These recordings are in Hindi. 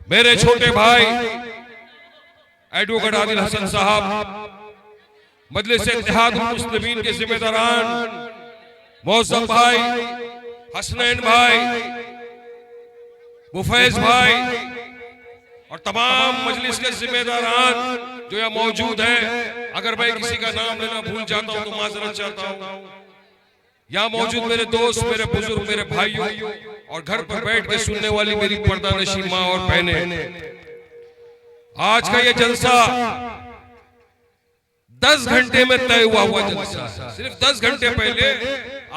मेरे छोटे भाई एडवोकेट आदिल हसन साहब, मजलिस इत्तेहादुल मुस्लिमीन के जिम्मेदारान मौसम भाई, हसनैन भाई, मुफैज भाई और तमाम मजलिस के जिम्मेदारान जो यहाँ मौजूद हैं। अगर मैं किसी का नाम लेना भूल जाता हूँ तो माजरत चाहता हूँ। यहाँ मौजूद मेरे दोस्त, मेरे बुजुर्ग, मेरे भाइयों और घर पर बैठ के सुनने वाली मेरी पर्दानशी माँ और बहनें, आज का ये जलसा 10 घंटे में तय हुआ जलसा है। सिर्फ 10 घंटे पहले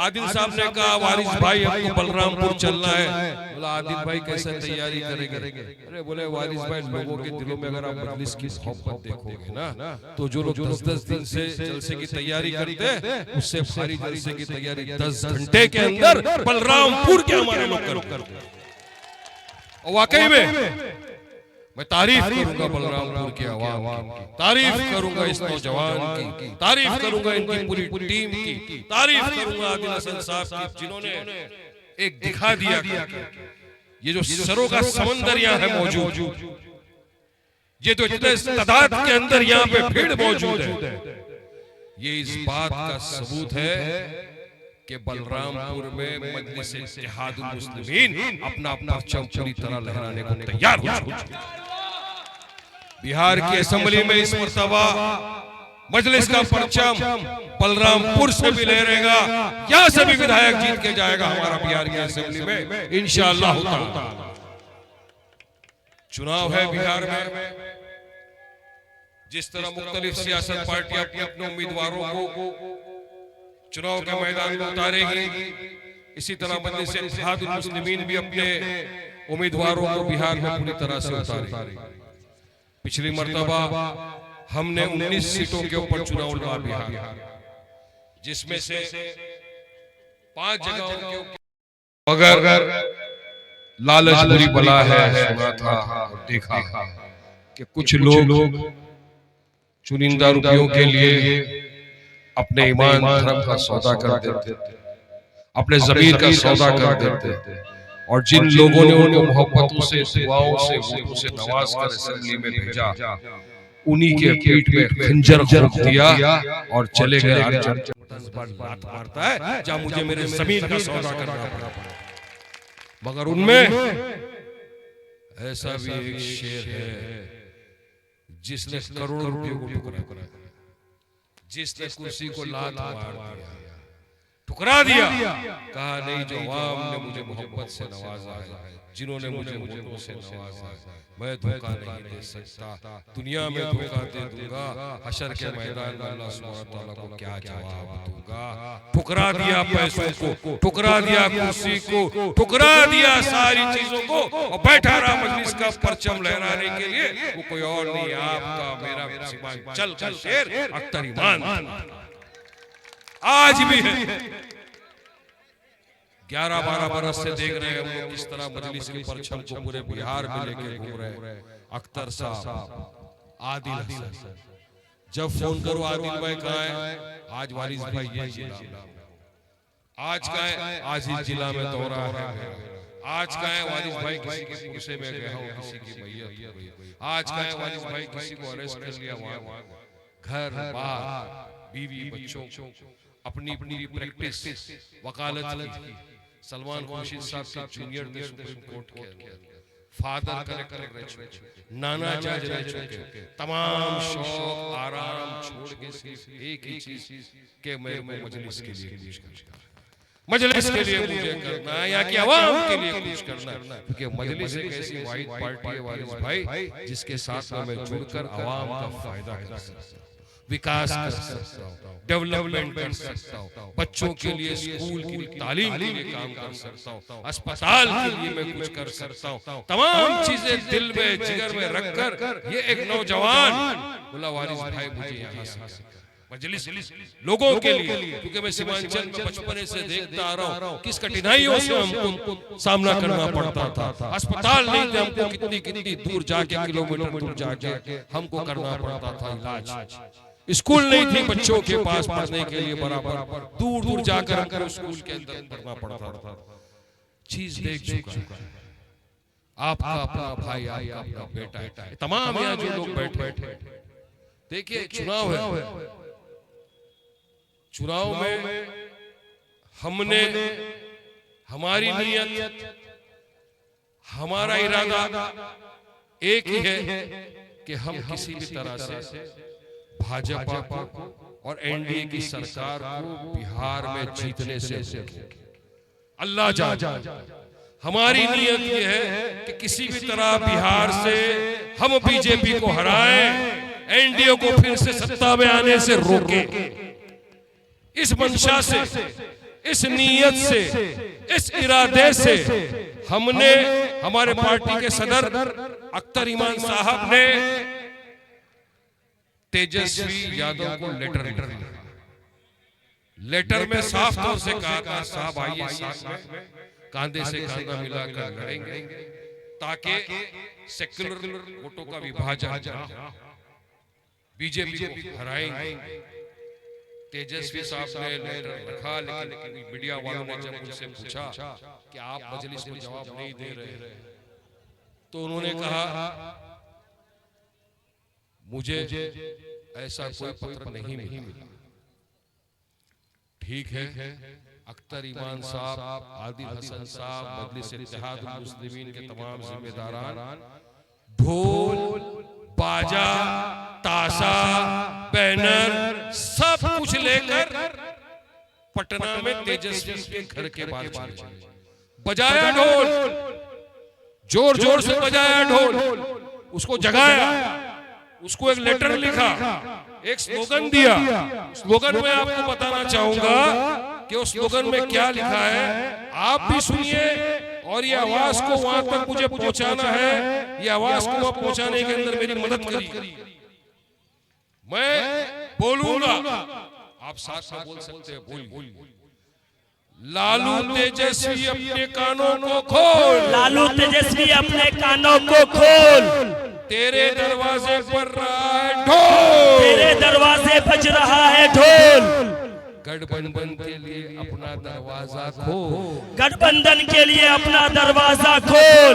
आदिल साहब ने कहा वारिस भाई हमको बलरामपुर चलना है। बोला आदिल भाई कैसे तैयारी करेंगे? अरे बोले वारिस भाई लोगों के दिलों में अगर आप मजलिस की मोहब्बत देखोगे ना तो जो लोग 10-10 दिन से जलसे की तैयारी करते हैं उससे भारी जलसे की तैयारी 10 घंटे के अंदर बलरामपुर के हमारे लोग करते हैं। और वाकई में मैं तारीफ करूंगा बलरामपुर के अवाम की, तारीफ करूंगा इस नौजवान की, तारीफ करूंगा इनकी पूरी टीम की, तारीफ करूंगा आदिल हसन साहब की, जिन्होंने एक दिखा दिया ये जो सरों का समंदर यहाँ है मौजूद, ये तो इतने तादाद के अंदर यहाँ पे भीड़ मौजूद है, ये इस बात का सबूत है कि बलरामपुर में मजलिस इत्तेहादुल मुस्लिमीन अपना परचम पूरी तरह लहराने को तैयार हो चुकी है। बिहार की असेंबली में इस मर्तबा मजलिस का परचम बलरामपुर से भी लहरेगा, यहाँ से भी विधायक जीत के जाएगा हमारा बिहार की असेंबली में इंशाअल्लाह ताला। चुनाव है बिहार में, जिस तरह मुख्तलिफ सियासत पार्टियां अपने उम्मीदवारों को चुनाव के मैदान में उतारेगी, इसी तरह मजलिस इत्तेहादुल मुस्लिमीन भी अपने उम्मीदवारों को बिहार में पूरी तरह से उतारेगी। पिछली मर्तबा हमने 19 सीटों के ऊपर चुनाव लड़ा बिहार, जिसमें से 5 जगहों के ऊपर अगर लालच बुरी बला है, सुना था और देखा कि कुछ लोग चुनिंदा रुपयों के लिए अपने ईमान धर्म का सौदा कर देते, अपने जमीर का सौदा कर देते, और जिन लोगों ने उनको मोहब्बतों से, दुआओं से, वोटों से नवाज कर असेंबली में भेजा, उन्हीं के पीठ में खंजर खोप दिया और चले गए। बात मारता है जहाँ मुझे मेरे जमीन का सौदा करना पड़ा, मगर उनमें ऐसा भी एक शेर है जिसने करोड़ों रुपयों को टुकड़ा, जिसने कुर्सी को लात मार दिया, ठुकरा दिया, कहा नहीं जो अवाम ने मुझे मोहब्बत से नवाजा है, जिन्होंने मुझे वोटों से नवाजा है, मैं धोखा नहीं दे सकता, दुनिया में धोखा दे दूंगा, हशर के मैदान में अल्लाह सुब्हानहू व तआला को क्या जवाब दूंगा। ठुकरा दिया पैसों को, ठुकरा दिया कुर्सी को, ठुकरा दिया सारी चीजों को, और बैठा रहा मजलिस का परचम लहराने के लिए। वो कोई और नहीं, आपका मेरा सीमांचल का शेर अख्तर ईमान आज भी है। 11-12 बरस से देख रहे हैं हम लोग किस तरह मजलिस के परचम को पूरे बिहार में लेके घूम रहे हैं। अख्तर साहब, आदिल हसन, जब फोन करो आदिल भाई कहाँ है, आज वारिस भाई ये जिला, आज का है, आज इस जिला में दौरा है, आज का है वारिस भाई किसी के पुरसे में गया हो, किसी की मैयत हो गई, आज का है वारिस भाई किसी को अरेस्ट कर लिया, वहां घर बार बीवी बच्चों अपनी प्रैक्टिस वकालत की, सलमान खुर्शीद साहब के जूनियर थे सुप्रीम कोर्ट के अंदर, फादर कलेक्टर रह चुके, नाना जज रह चुके, तमाम शौक आराम छोड़ के सिर्फ एक ही चीज के मैं मजलिस के लिए कुछ करना, मजलिस के लिए मुझे करना है, यहाँ की आवाम के लिए कुछ करना है, क्योंकि मजलिस एक ऐसी वाहिद पार्टी है वारिस भाई जिसके साथ मैं जुड़कर आवाम का फायदा कर सकता हूँ, विकास कर सकता हूँ, डेवलपमेंट कर सकता हूँ, बच्चों के लिए स्कूल की तालीम के लिए काम कर सकता हूँ, अस्पताल के लिए मैं कुछ कर सकता हूँ, तमाम चीजें दिल में जिगर में रखकर ये एक नौजवान बोला वारिस भाई मुझे यहाँ से मजलिस लोगों के लिए, क्योंकि मैं सीमांचल में बचपन से देखता आ रहा हूँ किस कठिनाइयों से हमको सामना करना पड़ता था, अस्पताल नहीं थे, हमको कितनी दूर जाके, किलोमीटर दूर जाके हमको करना पड़ता था इलाज, स्कूल नहीं थी बच्चों के पास पढ़ने के लिए, बराबर दूर दूर जाकर स्कूल के अंदर पढ़ना पड़ता था। चीज देख चुका है, आपका अपना भाई, आपका अपना बेटा है। तमाम यहाँ जो लोग बैठे, देखिए चुनाव है, चुनाव में हमने हमारी नियत, हमारा इरादा एक ही है कि हम किसी भी तरह से भाजपा को और एनडीए की सरकार को बिहार में जीतने से अल्लाह जाने। हमारी नियत यह है कि किसी भी तरह बिहार से हम बीजेपी को हराएं, एनडीए को फिर से सत्ता में आने से रोकें। इस मंशा से, इस नीयत से, इस इरादे से हमने, हमारे पार्टी के सदर अख्तर ईमान साहब ने तेजस्वी यादव को लेटर लिखा। लेटर में साफ तौर से कहा था, साहब आइए साथ में कांधे से कांधा मिलाकर लड़ेंगे ताकि सेक्युलर वोटों का विभाजन, बीजेपी को हराएंगे। तेजस्वी साहब ने लेटर रखा, लेकिन मीडिया वालों ने जब उनसे पूछा कि आप मजलिस में जवाब नहीं दे रहे, तो उन्होंने कहा मुझे ऐसा कोई पत्र नहीं मिला। ठीक है, अख्तर ईमान साहब, आदिल हसन साहब, मजलिस इत्तेहादुल मुस्लिमीन के तमाम जिम्मेदारान ढोल, बाजा, ताशा, बैनर सब कुछ लेकर पटना में तेजस्वी के घर के बाहर चले, बजाया ढोल, जोर जोर से बजाया ढोल, उसको जगाया, उसको एक लेटर लिखा, एक स्लोगन दिया। स्लोगन में आपको बताना चाहूंगा कि उस स्लोगन में क्या लिखा है, आप भी सुनिए और ये आवाज को वहां तक मुझे पहुंचाना है। ये आवाज को वहां पहुंचाने के अंदर मेरी मदद करिए। मैं बोलूंगा, आप साथ में बोल सकते हैं, बोलिए। लालू तेजस्वी अपने कानों को खोल, लालू तेजस्वी अपने कानों को खोल, तेरे दरवाजे पर रहा है ढोल, तेरे दरवाजे बज रहा है ढोल। गठबंधन के लिए अपना दरवाजा खोल, गठबंधन के लिए अपना दरवाजा खोल,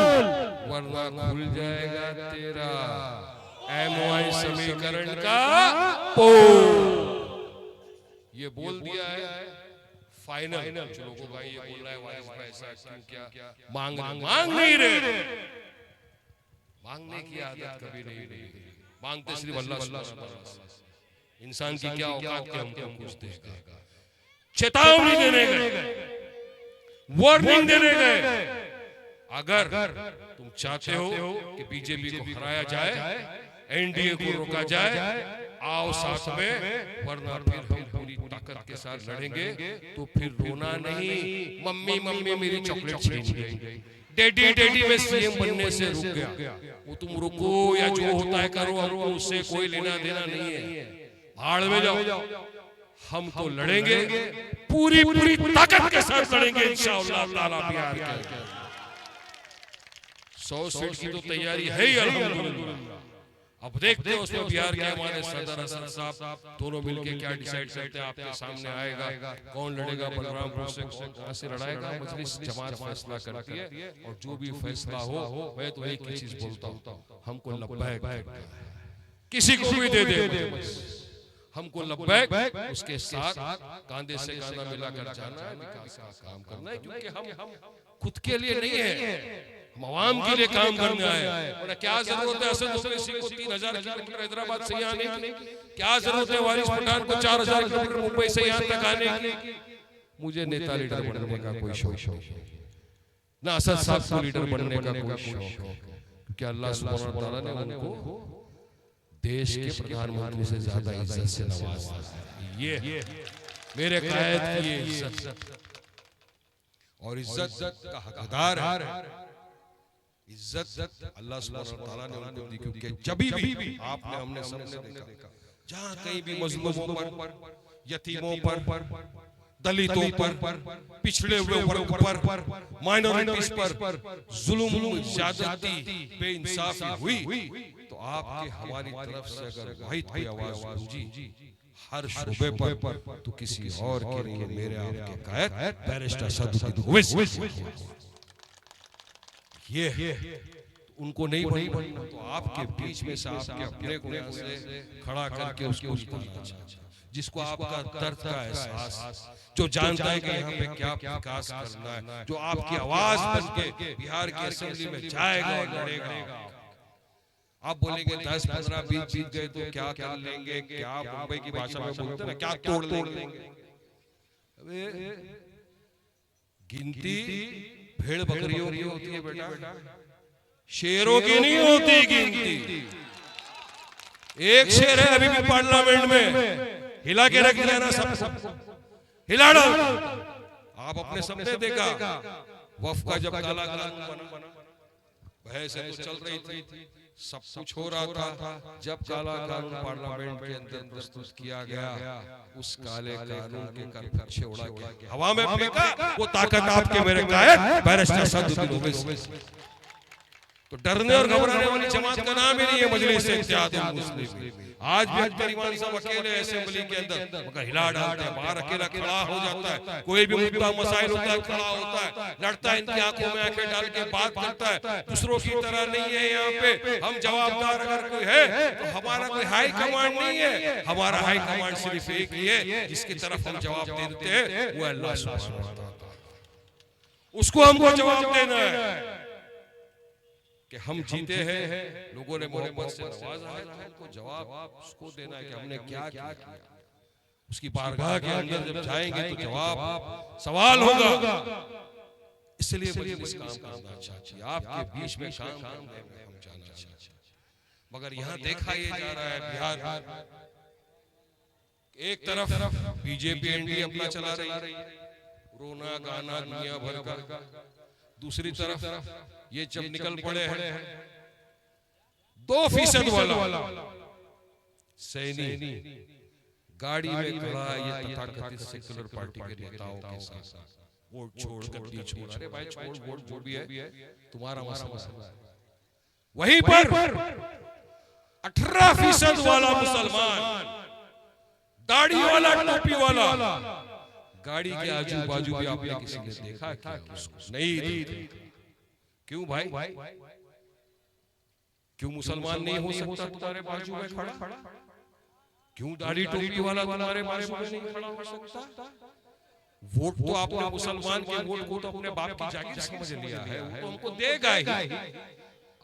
वरना खुल जाएगा तेरा MOI समीकरण का पोल। ये बोल दिया है फाइनल। लोगों का ये बोल रहा है वारिस भाई ऐसा क्यों, क्या मांग नहीं रहे। मांगने की आदत कभी नहीं रही, मांगते सिर्फ अल्लाह सुब्हानहू व तआला। इंसान की क्या औकात के हमको कुछ देगा। चेतावनी देने गए, वार्निंग देने गए, अगर तुम चाहते हो कि बीजेपी को हराया जाए, एनडीए को रोका जाए, आओ साथ में, वरना फिर हम पूरी ताकत के साथ लड़ेंगे। तो फिर रोना नहीं, मम्मी मम्मी मेरी चॉकलेट छीन गई, डैडी डैडी में सीएम बनने से रुक गया। वो तुम रुको या जो होता है करो, हमको उससे कोई लेना देना नहीं है। भाड़ में जाओ, हम तो लड़ेंगे, पूरी पूरी ताकत के साथ लड़ेंगे इंशाअल्लाह ताला। बिहार के 100 सीट की तो तैयारी है ही अल्हम्दुलिल्लाह। अब देखते हैं उसमें बिहार के हमारे सदर हसन साहब दोनों मिलके क्या डिसाइड करते हैं। आपके सामने आएगा कौन लड़ेगा, बलरामपुर से कौन कहां से लड़ाएगा, मजलिस जमात फैसला करती है। और जो भी फैसला हो, मैं तो एक ही चीज बोलता हूं, हमको लब्बैक, किसी को भी दे दे, हमको लब्बैक, उसके साथ कांधे से कांधा मिलाकर जाना है, विकास का काम करना है। क्योंकि हम खुद के लिए नहीं है, हम आवाम के लिए काम करने आए हैं। और क्या जरूरत है असद ओवैसी को 3000 किलोमीटर हैदराबाद से यहाँ आने की? क्या जरूरत है वारिस पठान को 4000 किलोमीटर मुंबई से यहाँ तक आने की? मुझे नेता लीडर बनने का कोई शौक नहीं, ना असद साहब को लीडर बनने का कोई शौक, क्योंकि अल्लाह सुब्हानहू व तआला ने उनको देश के प्रधानमंत्री से ज्यादा इज्जत से नवाजा। ये मेरे कायद की इज्जत और इज्जत का हकदार है। इज्जत अल्लाह सुब्हानहू व तआला ने उनको दी, क्योंकि जब भी आपने हमने सबने देखा, जहां कहीं भी मजलूमों पर, यतीमों पर, दलितों पर, पिछड़े हुए वर्ग पर, माइनॉरिटीज पर जुल्म, ज्यादती, बेइंसाफी हुई, तो आपके हमारी तरफ से अगर वाहिद की आवाज गूंजी हर शोबे पर, तो किसी और के नहीं, मेरे आपके कायद बैरिस्टर सदुद्दीन ओवैसी। ये उनको नहीं बनना, तो आपके बीच में से आपके अपने को यहाँ से खड़ा करके उसको जिताना चाहिए, जिसको आपका दर्द का एहसास, जो जानता है कि यहाँ पे क्या विकास करना है, जो आपकी आवाज बन के बिहार की असेंबली में जाएगा और लड़ेगा। आप बोलेंगे 10 15 20 जीत गए तो क्या कर लेंगे, क्या मुंबई की भाषा में बोलते हैं ना, क्या तोड़ लेंगे। गिनती भेड़ बकरियों की होती है बेटा, शेरों की नहीं होती गिनती। एक शेर है अभी भी पार्लियामेंट में, हिला के रख देना सबको, हिला डाल। आप अपने सपने देखा, वफ का जब काला कानून बना, बहस तो चल रही थी, सब कुछ हो रहा था, जब काला कानून पार्लियामेंट के अंदर प्रस्तुत किया गया, उस काले कानून के करफट उड़ा के हवा में फेंका, वो ताकत आपके मेरे का है बैरिस्टर सदुद्दीन ओवैसी। तो डरने और घबराने वाली जमात का नाम ही नहीं है मजलिस इत्तेहादुल मुस्लिमीन। आज भी अख्तर इमाम साहब अकेले असेंबली के अंदर मगर हिला डालते हैं, बाहर अकेला खड़ा हो जाता है, कोई भी मुद्दा मसाइल होता है खड़ा होता है, लड़ता है, इनकी आंखों में आंखें डाल के बात करता है। दूसरों की तरह नहीं है, यहाँ पे हम जवाबदार अगर कोई है तो हमारा कोई हाई कमांड नहीं है, हमारा हाई कमांड सिर्फ एक ही है, जिसकी तरफ हम जवाब देते हैं वो अल्लाह सुब्हानहू व तआला, उसको हमको जवाब देना है कि हम जीते हैं, लोगों ने मोहब्बत से नवाजा है, तो हमको जवाब उसको देना है कि हमने क्या किया। उसकी बारगाह के अंदर जब जाएंगे तो जवाब सवाल होगा। इसलिए मजलिस काम करना चाहिए, आपके बीच में काम करने में हम जाना चाहिए। मगर यहाँ देखा ये जा रहा है, बिहार एक तरफ बीजेपी एनडीए अपना चला रही है, रोना गाना दुनिया भर का, दूसरी तरफ ये जब निकल पड़े हैं 2% वाला सैनी गाड़ी में खड़ा है, ये तथाकथित सेक्युलर पार्टी के नेताओं के साथ वोट छोड़कर दी छोड़, अरे भाई छोड़ वोट जो भी है तुम्हारा मसला है। वहीं पर 18% वाला मुसलमान, दाढ़ी वाला, टोपी वाला, गाड़ी के आजू बाजू भी आपने किसी ने देखा क्या? नहीं। क्यों भाई, क्यों मुसलमान नहीं हो सकता तुम्हारे बाजू में खड़ा? क्यों दाढ़ी टोपी वाला तुम्हारे बाजू में नहीं खड़ा हो सकता? वोट तो आपने मुसलमान के वोट को तो अपने बाप की जागीर समझ लिया है, वो तो हमको देगा ही।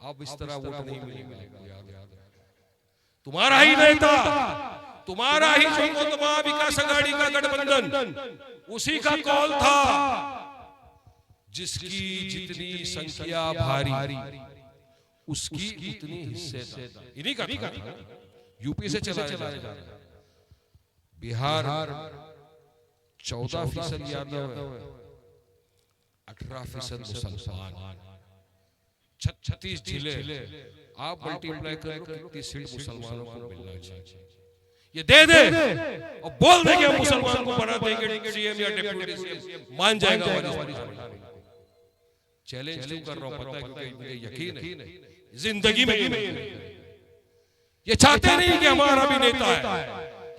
अब इस तरह वोट नहीं मिलेगा, तुम्हारा ही नेता, तुम्हारा ही जो मुतमा विकास अघाड़ी का गठबंधन, उसी का कॉल था, जिसकी जितनी संख्या भारी उसकी उतनी हिस्सेदार इन्हीं का था। यूपी से चला जा रहा है, बिहार 14% यादव है, 18% मुसलमान, 36 जिले, आप मल्टीप्लाई करो कितनी सीट मुसलमानों को मिलना चाहिए। ये दे और बोल दे कि हम मुसलमान को बना देंगे सीएम या डिप्टी सीएम, मान जाएगा। चैलेंज क्यों कर रहा हूं पता है, क्योंकि मुझे यकीन है जिंदगी में ये चाहते नहीं कि हमारा भी नेता है,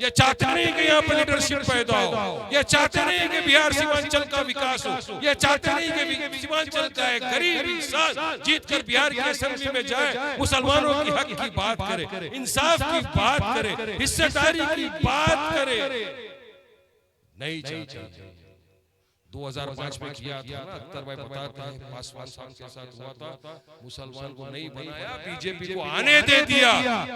ये चाहते नहीं कि यहाँ पर लीडरशिप पैदा हो, ये चाहते नहीं कि बिहार सीमांचल का विकास हो, ये चाहते नहीं कि सीमांचल का एक गरीब इंसान जीत कर बिहार की असेंबली में जाए, मुसलमानों की हक की बात करे, इंसाफ की बात करे, हिस्सेदारी की बात करे। नहीं चाहते। 2005 में किया था ना, अख्तर भाई बताते हैं, पासवान साहब के साथ हुआ था, मुसलमान को नहीं बनाया, बीजेपी को आने दे दिया,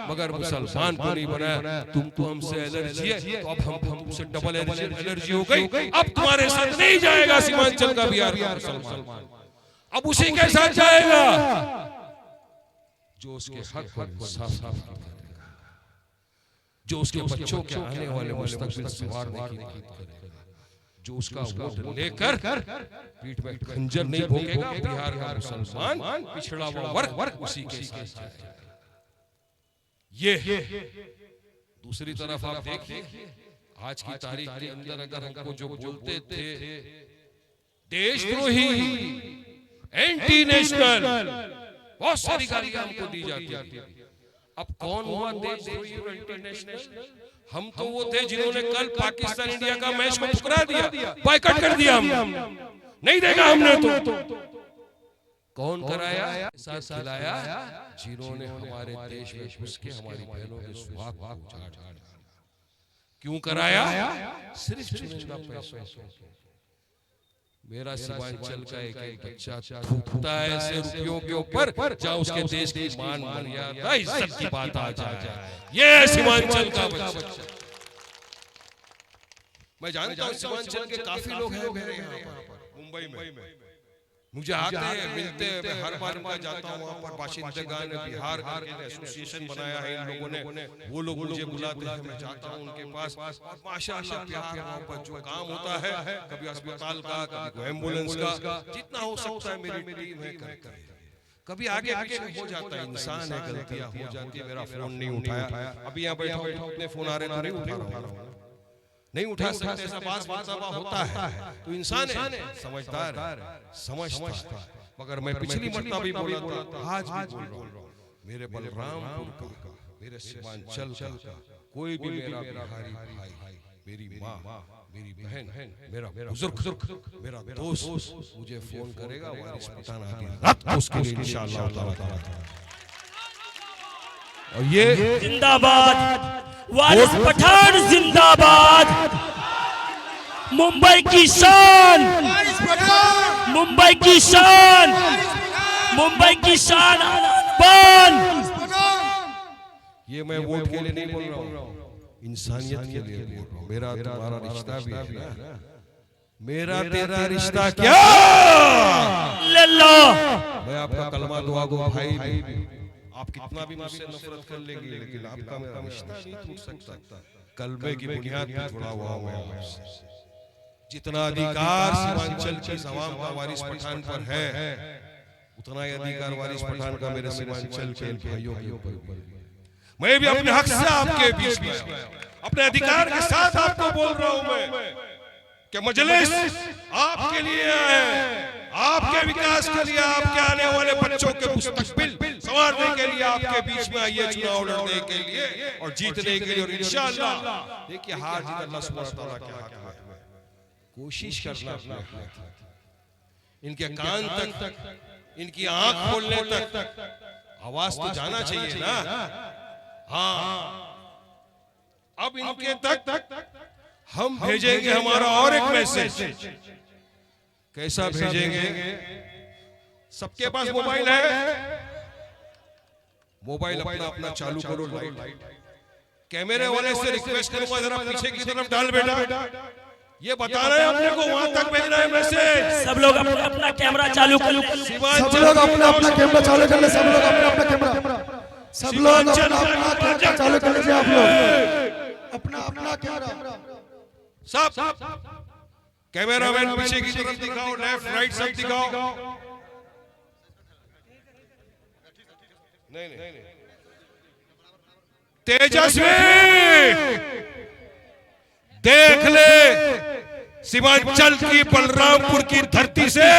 मगर मुसलमान को नहीं बनाया। तुम तो हमसे एलर्जी है, तो अब हम तुमसे डबल एलर्जी हो गई, अब तुम्हारे साथ नहीं जाएगा सीमांचल का बिहार का मुसलमान, अब उसी के साथ जाएगा जो उसके हक पर इंसाफ करेगा, जो उसके बच्चों के आने वाले मुस्तकबिल संवारने की बात करेगा, जो उसका वोट लेकर पीठ पे खंजर नहीं भोगेगा। बिहार का मुसलमान पिछड़ा हुआ वर्ग उसी के साथ जाएगा। ये दूसरी तरफ आप देखिए, आज की तारीख के अंदर अगर हमको जो बोलते थे देशद्रोही, एंटी नेशनल, बहुत सारी गालियां हमको दी जाती थी। अब कौन हुआ देशद्रोही और एंटी नेशनल? हम तो वो थे जिन्होंने कल पाकिस्तान इंडिया का मैच को ठुकरा दिया, बॉयकॉट कर दिया, हम नहीं देगा हमने तो। कौन कराया? साथ खिलाया जिन्होंने हमारे देश में घुस के हमारी बहनों के सुहाग को उजाड़ दिया। क्यों कराया? सिर्फ चुनिंदा पैसों से। मेरा सीमांचल का एक एक बच्चा थूकता है ऐसे रुपयों के ऊपर जहाँ उसके देश की मान मर्यादा इज्जत की बात आ जाए। ये सीमांचल का बच्चा। मैं जानता हूँ सीमांचल के काफी लोग हैं मेरे यहाँ पर मुंबई में। मुझे आते हैं, मिलते हैं, मैं हर बार मैं जाता हूँ वहाँ पर। बाशिंदगान बिहार का एसोसिएशन बनाया है इन लोगों ने, वो लोग मुझे बुलाते हैं, मैं जाता हूँ उनके पास। और माशाल्लाह प्यार वहाँ पर जो काम होता है, कभी अस्पताल का, कभी एम्बुलेंस का, जितना हो सकता है मेरी टीम है करता है। कभी आगे पीछे हो जाता है, इंसान है, गलतियां हो जाती है। मेरा फोन नहीं उठाया, अभी यहाँ बैठा उतने फोन आ रहे हैं, नहीं उठा सकते, ऐसा बात होता है। तो इंसान है, समझदार समझता है। मगर मैं पिछली मरतबा भी बोला था, आज भी बोल रहा हूँ, मेरे बलरामपुर का, मेरे सीमांचल का कोई भी मेरा बिहारी भाई, मेरी माँ, मेरी बहन, मेरा बुजुर्ग, मेरा दोस्त मुझे फोन करेगा, वारिस पठान आदि रात को उसके लिए इंशाअल्लाह ताला। और ये जिंदाबाद वारिस पठान, जिंदाबाद मुंबई की शान, मुंबई की शान, मुंबई की शान बन। ये मैं वोट के लिए नहीं बोल रहा हूँ, इंसानियत के लिए बोल रहा हूँ। मेरा तुम्हारा रिश्ता भी है ना, मेरा तेरा रिश्ता क्या अल्लाह। मैं आपका कलमा दुआ गो भाई भी, आप कितना भी मुझसे नफरत कर लेंगे, लेकिन आपका मेरा रिश्ता नहीं टूट सकता। कलमे की बुनियाद पर जुड़ा हुआ है। जितना अधिकार सीमांचल की अवाम का वारिस पठान पर है, उतना ही अधिकार वारिस पठान का मेरे सीमांचल के भाइयों के ऊपर। मैं भी अपने हक से आपके बीच में, अपने अधिकार के साथ आपको बोल रहा हूं मैं कि मजलिस आपके लिए है, आपके विकास के लिए, आपके आने वाले बच्चों के मुस्तकबिल संवारने के लिए आपके बीच में आइए, चुनाव लड़ने के लिए और जीतने के लिए। और इंशाअल्लाह देखिए हार जीत अल्लाह सुब्हानहू व तआला के हाथ में। कोशिश करना अपने हाथ, इनके कान तक, इनकी आंख खोलने तक आवाज तो जाना चाहिए ना। हाँ, अब इनके तक हम भेजेंगे हमारा और एक मैसेज। कैसा भेजेंगे? सबके पास मोबाइल है, मोबाइल अपना अपना चालू करो, लाइट। कैमरे वाले से रिक्वेस्ट करूंगा जरा पीछे की तरफ डाल बेटा, ये बता रहे हैं अपने को वहां तक भेजना है मैसेज। सब लोग अपना कैमरा चालू कर, सब लोग अपना कैमरा चालू कर ले, सब लोग अपना कैमरा, सब लोग अपना चालू कर लीजिए। आप लोग अपना कैमरा, सब कैमरामैन पीछे की तरफ दिखाओ, लेफ्ट राइट सब दिखाओ। नहीं, तेजस्वी देख ले, सीमांचल की बलरामपुर की धरती से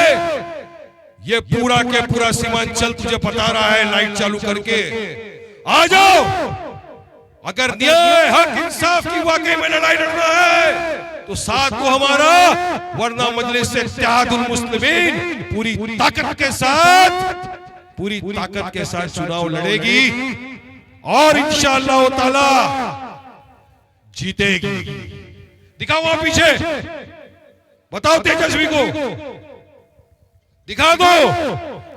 ये पूरा के पूरा सीमांचल तुझे बता रहा है, लाइट चालू करके आ जाओ। अगर न्याय हक इंसाफ की वाकई में लड़ाई लड़ना है तो साथ को हमारा, वरना मजलिस से इत्तेहादुल मुस्लिमीन पूरी ताकत के साथ चुनाव लड़ेगी और इंशाअल्लाह ताला जीतेगी। दिखाओ वहां पीछे, बताओ तेजस्वी को दिखा दो।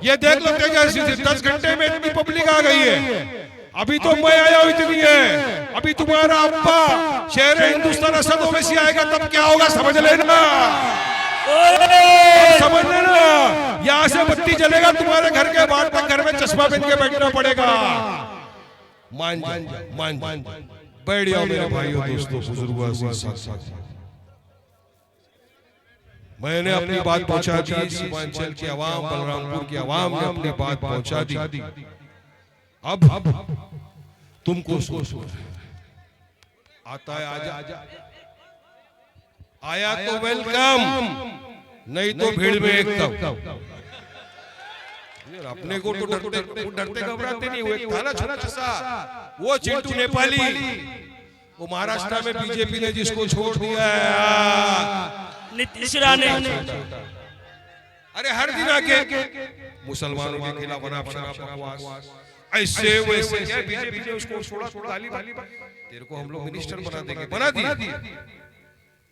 ये देख लो तेजस्वी, 10 घंटे में इतनी पब्लिक आ गई है। अभी तो मैं आया हूं इतनी है, अभी तुम्हारा अब्बा शेर हिंदुस्तान असद ओवैसी आएगा तब क्या होगा समझ लेना, समझ लेना। यहाँ से बत्ती जलेगा तुम्हारे घर के बाहर तक, घर में चश्मा पहन के बैठना पड़ेगा। मान बैठ जाओ मेरे भाइयों दोस्तों बुजुर्गों साथ। मैंने अपनी बात पहुंचा दी, सीमांचल की आवाम, बलरामपुर की आवाम ने अपनी बात पहुंचा दी। अब तुमको आता है, आजा, आया तो वेलकम, नहीं तो भीड़ में एकदम। अपने को तो डरते घबराते नहीं हुए। था ना छोटा सा वो चिंटू नेपाली, वो महाराष्ट्र में बीजेपी ने जिसको छोड़ दिया है, नीतीश राणे। अरे हर दिन आके मुसलमानों के खिलाफ अनाप शनाप बकवास, ऐसे वैसे क्या बीजेपी ने उसको छोड़ा, गाली वाली, तेरे को हम लोग मिनिस्टर बना देंगे, बना दिए,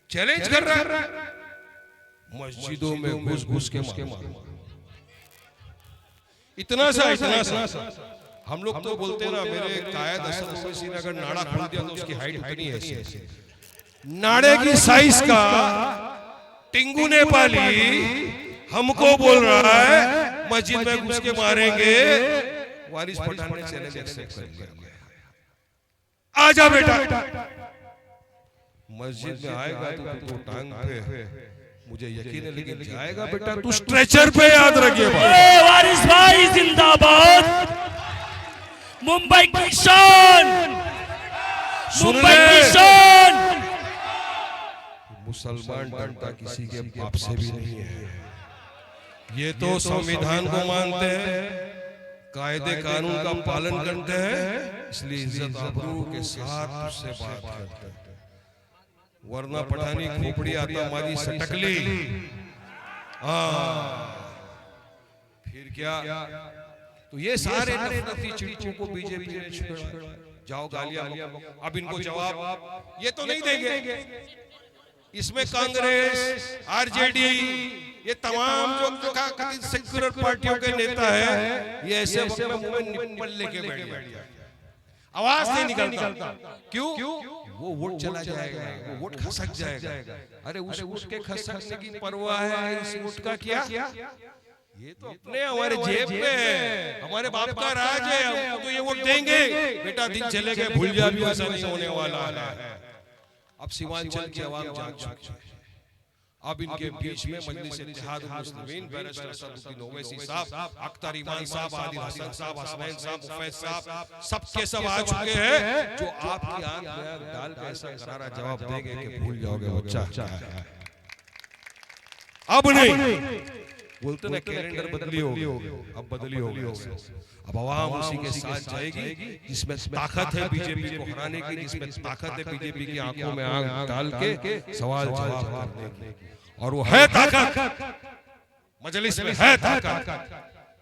चैलेंज कर रहा है, मस्जिदों में घुस घुस के मार, इतना सा हम लोग तो बोलते ना, मेरे कायद असद ओवैसी ने अगर नाड़ा खोल दिया तो उसकी हाइट इतनी है ऐसे, नाड़े की साइज का टिंगू नेपाली हमको बोल रहा है मस्जिद में घुस के मारेंगे। वारिस पठान ने चैलेंज एक्सेप्ट कर लिया, आजा बेटा, मस्जिद में आएगा तो टांग पे, मुझे यकीन है, लेकिन जाएगा बेटा तू स्ट्रेचर पे, याद रखिए। वारिस भाई जिंदाबाद, मुंबई की शान, मुंबई की शान। मुसलमान डरता किसी के बाप से भी नहीं है, ये तो संविधान को मानते हैं, कायदे कानून का पालन करते हैं, इसलिए इज्जत आबरू के साथ उससे बात करते हैं, वरना पठानी खोपड़ी आतंकवादी सटकली, फिर क्या। तो ये सारे नफरती चिड़कों को बीजेपी ने छोड़ा, जाओ गालियां, अब इनको जवाब ये तो नहीं देंगे, इसमें कांग्रेस, आरजेडी, ये तमाम जो सेक्युलर पार्टियों के नेता है, ये ऐसे वक्त में मुंह में निप्पल लेके बैठ गए, आवाज नहीं निकलता, क्यों? वो वोट चला जाएगा, वो वोट खसक जाएगा। अरे उसके खसकने की परवाह है, इस वोट का क्या? ये तो अपने हमारे जेब में है, हमारे बाप का राज है, हमको तो ये वोट देंगे बेटा, दिन चले गए भूल जा, भी ऐसा नहीं होने वाला है। अब सीमांचल की आवाम जाग चुकी है, अब इनके बीच में मजलिस इत्तेहाद मुस्लिमीन, बैरिस्टर असदुद्दीन ओवैसी साहब, अख्तर ईमान साहब, आदिल हसन साहब, हसनैन साहब, मुफैज साहब, सबके सब आ चुके हैं, जो आपकी आंख में आंख डाल के ऐसा करारा जवाब देंगे कि भूल जाओगे बच्चा। अब नहीं बोलते ना कैलेंडर बदली होगी, अब बदली होगी, अब आवाम उसी के साथ जाएगी जिसमें ताकत है बीजेपी को हराने की, जिसमें ताकत है बीजेपी की आंखों में आंख डाल के सवाल जवाब करने की, और वो है ताकत, मजलिस में है ताकत,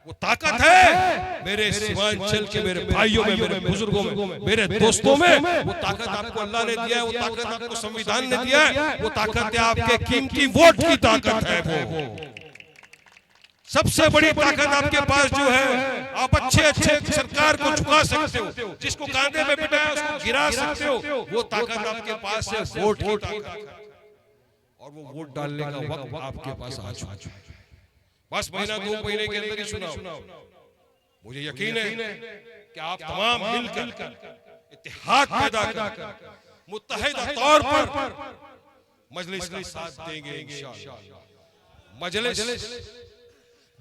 वो ताकत है मेरे सीमांचल के मेरे भाइयों में, मेरे बुजुर्गों में, मेरे दोस्तों में, वो ताकत आपको अल्लाह ने दिया है, वो ताकत आपको संविधान ने दिया है, वो ताकत है आपके कीमती वोट की ताकत है, वो सबसे बड़ी ताकत आपके पास जो है, आप अच्छे सरकार को झुका सकते हो, जिसको कांधे में बिठाया उसको गिरा सकते हो, वो ताकत आपके पास है, वोट की ताकत, और वो वोट डालने का वक्त आपके पास आ चुका है, बस महीना 2 महीने के अंदर ही चुनाव। मुझे यकीन है कि आप तमाम मिलकर इत्तेहाद पैदा कर मुत्तहिदा तौर पर मजलिस का साथ देंगे, इंशाअल्लाह मजलिस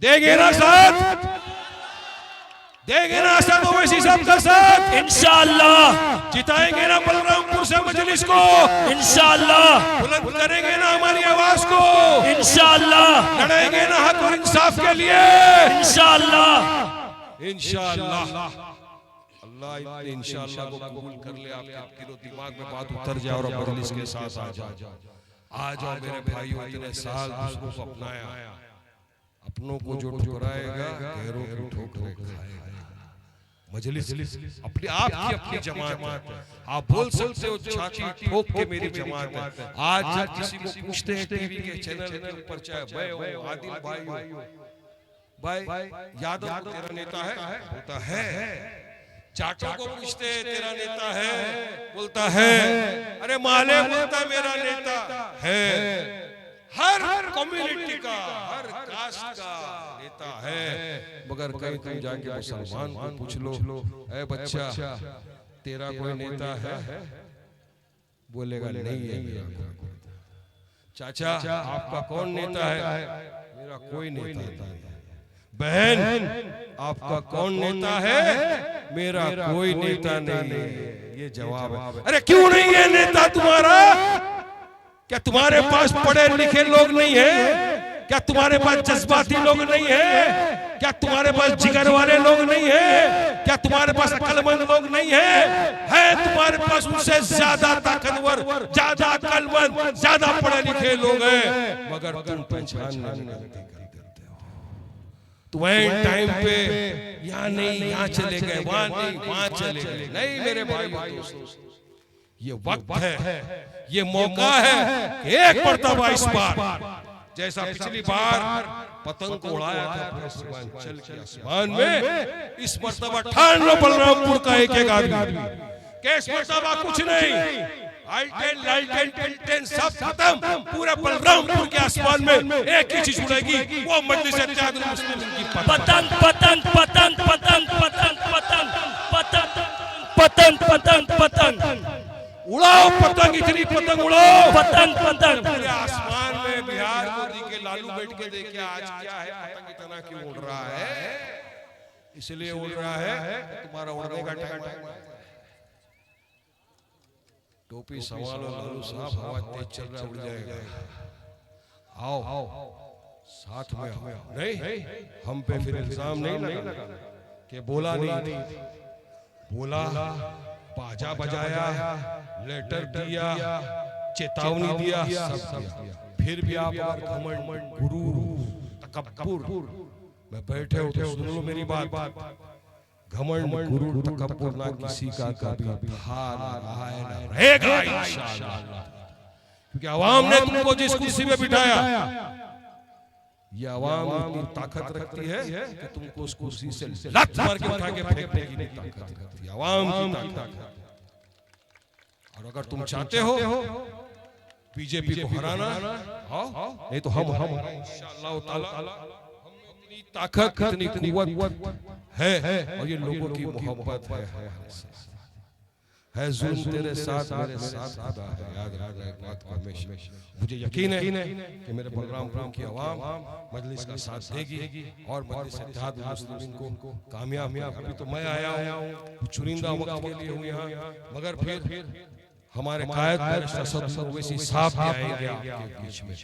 देंगे ना साथ, देंगे ना असद ओवैसी साहब का साथ, इंशाअल्लाह जिताएंगे ना बलरामपुर से मजलिस को, इंशाअल्लाह बुलंद करेंगे ना हमारी आवाज को, इंशाअल्लाह लड़ेंगे ना हक और इंसाफ के लिए, इंशाअल्लाह इंशाअल्लाह। अल्लाह इंशाअल्लाह को कबूल कर ले, आपके दिलो दिमाग में बात उतर जाए और मजलिस के साथ आ जाओ। आ जाओ मेरे भाइयों, इतने साल दूसरों को अपनाया, अपनों को जो ठुकराएगा गैरों की ठोकरें खाएगा। मजलिस अपनी आपकी अपनी जमात है, आप बोल सकते हो छाती ठोक के मेरी जमात है। आज जब किसी को पूछते हैं टीवी के चैनल के ऊपर, चाहे मैं हो, आदिल भाई यादव को तेरा नेता है, बोलता है, जाटों को पूछते हैं तेरा नेता है, बोलता है, अरे माले बोलता मेरा नेता है, हर कम्युनिटी का, हर कास्ट का नेता है, मगर कहीं तुम जाके मुसलमान को पूछ लो, ए बच्चा तेरा कोई नेता है, बोलेगा नहीं है मेरा। चाचा आपका कौन नेता है, मेरा कोई नेता नहीं। बहन आपका कौन नेता है, मेरा कोई नेता नहीं है। ये जवाब है। अरे क्यों नहीं है नेता तुम्हारा? क्या तुम्हारे पास पढ़े लिखे लोग नहीं है? क्या तुम्हारे पास जज्बाती लोग नहीं है? क्या तुम्हारे पास जिगर वाले लोग नहीं है? क्या तुम्हारे पास अक्लमंद लोग नहीं है तुम्हारे पास उनसे ज्यादा ताकतवर, ज्यादा अक्लमंद, ज्यादा पढ़े लिखे लोग हैं, मगर तुम पहचान नहीं करते हो। तो वह टाइम पे यहाँ नहीं, यहाँ चले गए, वहां नहीं, वहां चले गए। नहीं मेरे भाई दोस्तों, ये वक्त है, ये मौका है कि एक मर्तबा इस बार जैसा पिछली बार पतंग को उड़ाया था पूरे सीमांचल के आसमान में, इस मर्तबा ठान लो बलरामपुर का एक एक आदमी कि इस मर्तबा कुछ नहीं, आल्टेन लालटेन टिल्टेन सब खत्म, पूरा बलरामपुर के आसमान में एक ही चीज उड़ेगी, वो मजलिस इत्तेहादुल मुस्लिमीन की पतंग पतंग पतंग पतंग पतंग पतंग पतंग पतंग पतंग पतंग उड़ाओ पतंग, इतनी पतंग उड़ाओ, पतंग पतंग पूरे आसमान में। बिहार मोदी के लालू बैठ के देखे आज क्या है, पतंग इतना क्यों उड़ रहा है? इसलिए उड़ रहा है तुम्हारा उड़ने का टाइम है। टोपी संभालो लालू साहब, हवा तेज चल रहा, उड़ जाएगा। आओ साथ में आओ। नहीं हम पे फिर इल्जाम नहीं लगा कि बोला नहीं, बोला, बाजा बजाया, लेटर दिया, चेतावनी दिया, सब दिया, फिर भी आप घमंड, गुरूर, तकब्बुर में बैठे हो तो सुन लो मेरी बात। घमंड, गुरूर, तकब्बुर ना किसी का कभी था, ना रहा है, ना रहेगा इंशाअल्लाह। क्योंकि आवाम ने तुमको जिस कुर्सी पे बिठाया, ये आवाम इतनी ताकत रखती है कि तुमको उस कुर्सी से लत मार के उठा के फेंकने की ताकत रखती है, आवाम की ताकत। और अगर तुम चाहते हो बीजेपी को हराना, नहीं तो हम इंशाअल्लाह ताला, हम में इतनी ताकत, इतनी कुव्वत है, और ये लोगों की मोहब्बत है। जुल्म तेरे साथ, मेरे साथ खुदा है। याद रखना एक बात को हमेशा। मुझे यकीन है कि मेरे बलरामपुर की आवाम मजलिस का साथ देगी और मजलिस इत्तेहादुल मुस्लिमीन को कामयाब। अभी तो मैं आया हूँ चुनिंदा वक्त के लिए हूँ यहाँ, मगर फिर हमारे कायद बैरिस्टर ओवैसी साहब भी आएंगे आपके बीच में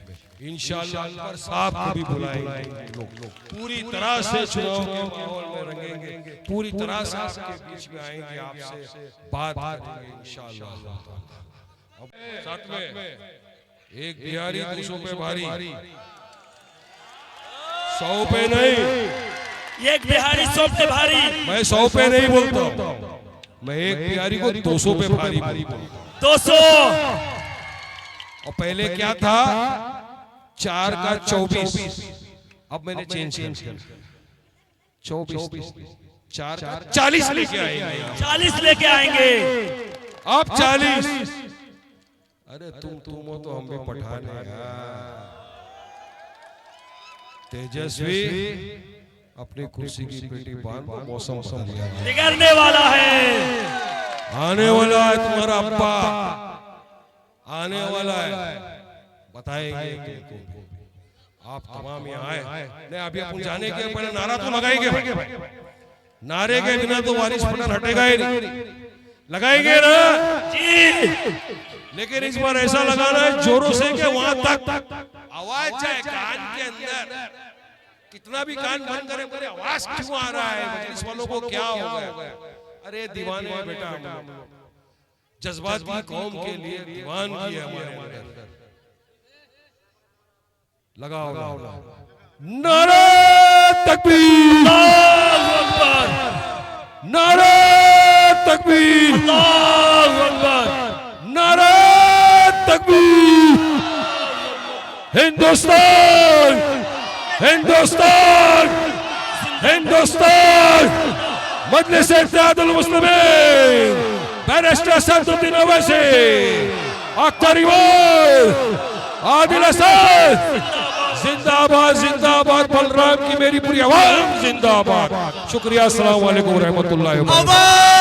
इंशाअल्लाह। अकबर साहब को भी बुलाएंगे, लोग पूरी तरह से चुनाव के माहौल में रंगेंगे, पूरी तरह से आपके बीच में आएंगे, आपसे बात करेंगे इंशाअल्लाह। साथ में एक बिहारी 200 पे भारी, 100 पे नहीं, एक बिहारी 100 पे भारी, मैं 100 पे नहीं बोलता, मैं एक बिहारी को 200 पे भारी बोलता हूं। 200 और पहले क्या था 4 का 24, अब मैंने चेंज कर 24, 4 का 40 लेके आएंगे, 40 लेके आएंगे, अब 40। अरे तुम हो तो हम भी पठान हैं। तेजस्वी अपनी कुर्सी की पेटी बांध, मौसम बिगड़ने वाला है, आने वाला है, तुम्हारा अब्बा आने वाला है, बताएंगे तुमको। आप तमाम यहाँ आए, नहीं अभी अपन जाने के पहले नारा तो लगाएंगे, नारे के बिना तो वारिस पठान हटेगा ही नहीं, लगाएंगे ना जी। लेकिन इस बार ऐसा लगाना है जोरों से कि वहां तक आवाज जाए कान के अंदर। कितना भी कान बंद करें, मेरे आवाज क्यों आ रहा है, मजलिस वालों को क्या हो गया? अरे दीवाने हैं बेटा, जज्बात की कौम के लिए दीवानगी है हमारे अंदर। लगाओ नारे तकबीर, अल्लाहु अकबर, नारे तकबीर, अल्लाहु अकबर, नारे तकबीर। हिंदुस्तान, हिंदुस्तान, हिंदुस्तान। मजलिस इत्तेहादुल मुस्लिमीन, बैरिस्टर सदरुद्दीन ओवैसी, अख्तर इमाम, आदिल हसन, जिंदाबाद जिंदाबाद। बलराम की मेरी पूरी आवाम जिंदाबाद। शुक्रिया, अस्सलाम वालेकुम रहमतुल्लाहि व बरकातहू।